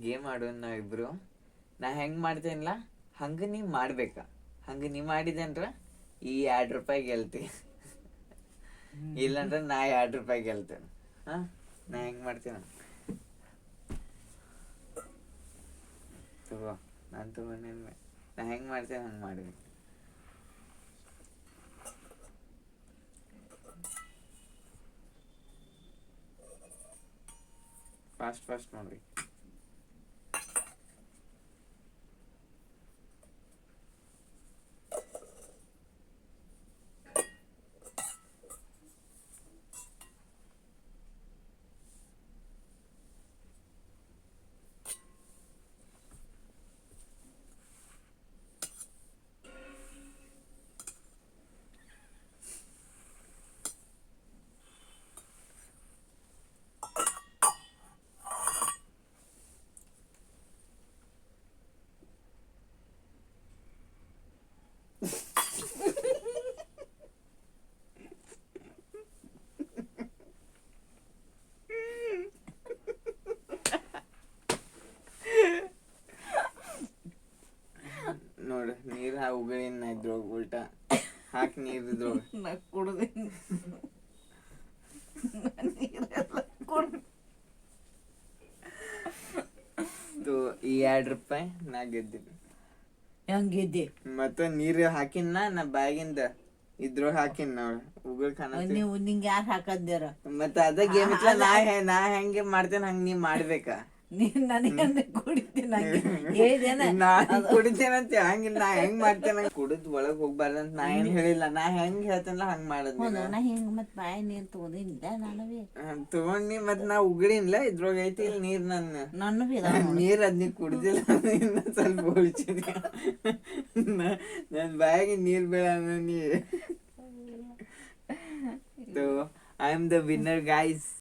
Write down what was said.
Game ಆಡೋಣ ನಾವಿಬ್ರು. ನಾ ಹೆಂಗ್ ಮಾಡ್ತೇನಲ್ಲ ಹಂಗ ನೀ ಮಾಡ್ಬೇಕ. ಹಂಗ ನೀ ಮಾಡಿದೇನ್ರ ಈ 2 ರೂಪಾಯಿ ಗೆಲ್ತಿ. ಇಲ್ಲಂದ್ರ ನಾ 2 ರೂಪಾಯಿ ಗೆಲ್ತೇನೆ. ಹಾ, ನಾ ಹೆಂಗ್ ಮಾಡ್ತೇನ ತಗೋ. ನಾನು ತಗೊಂಡೇನೆ. ನಾ ಹೆಂಗ್ ಮಾಡ್ತೇನೆ ಹಂಗೆ ಮಾಡ್ಬೇಕು. ಫಾಸ್ಟ್ ಮಾಡ್ಬೇಕು. ನೋಡು, ನೀರು ಉಗಳಿನ ಇದ್ರೊಳಗೆ ಉಲ್ಟಾ ಹಾಕಿ ನೀರು ಇದ್ರೊಳಗೆ ನಾ ಕುಡ್ದೀನಿ. ನೀರೆಲ್ಲ ಕುಡ್ದು ಈ 2 ರೂಪಾಯಿ ನಾ ಗೆದ್ದೀನಿ. ಹೆಂಗಿದ್ದಿ? ಮತ್ತೆ ನೀರು ಹಾಕಿನ ನಾ ಬ್ಯಾಗಿಂದ ಇದ್ರೊಳಗೆ ಹಾಕಿನ ನೋಡು ಉಗುಳ್ ನೀವು ನಿಂಗೆ ಯಾರು ಹಾಕದ್ಯಾರ? ಮತ್ತೆ ಅದ ಗೇಮ್ ಇಟ್ಲ. ನಾ ಹೆಂಗೆ ಮಾಡ್ತೇನೆ ಹಂಗ ನೀ ಮಾಡ್ಬೇಕ. ನೀನ್ ನನಗೆ ಕುಡಿತೀನಿ ಹೇಳಿದೇನ? ನಾ ಕುಡಿತೇನಂತ ಹಂಗಿಲ್ಲ. ನಾ ಹೆಂಗ್ ಮಾಡ್ತೇನೆ ಕುಡಿದ್ ಒಳಗ್ ಹೋಗ್ಬಾರ್ದಂತ ನಾ ಏನ್ ಹೇಳಿಲ್ಲ. ನಾ ಹೆಂಗ್ ಹೇಳ್ತೇನಲ್ಲ ಹಂಗ್ ಮಾಡದ್. ನಾ ಹಿಂಗ ಮತ್ ಬಾಯಿ ನೀರ್ ತಗೋದಿಲ್ಲ ನಾನವೇ ತಗೊಂಡಿ ಮತ್ ನಾ ಉಗುಳಿನ್ಲ ಇದ್ರೊಳಗ ಐತಿ ಇಲ್ಲಿ ನೀರ್. ನನ್ನ ನೀರ್ ಅದ್ ನೀ ಕುಡ್ದಿಲ್ಲ. ಇನ್ನ ಸ್ವಲ್ಪ ಉಳಿಸಿದ್ಯ. ನನ್ ಬಾಯಾಗಿ ನೀರ್ ಬೇಡ ನೀ. I am the winner guys.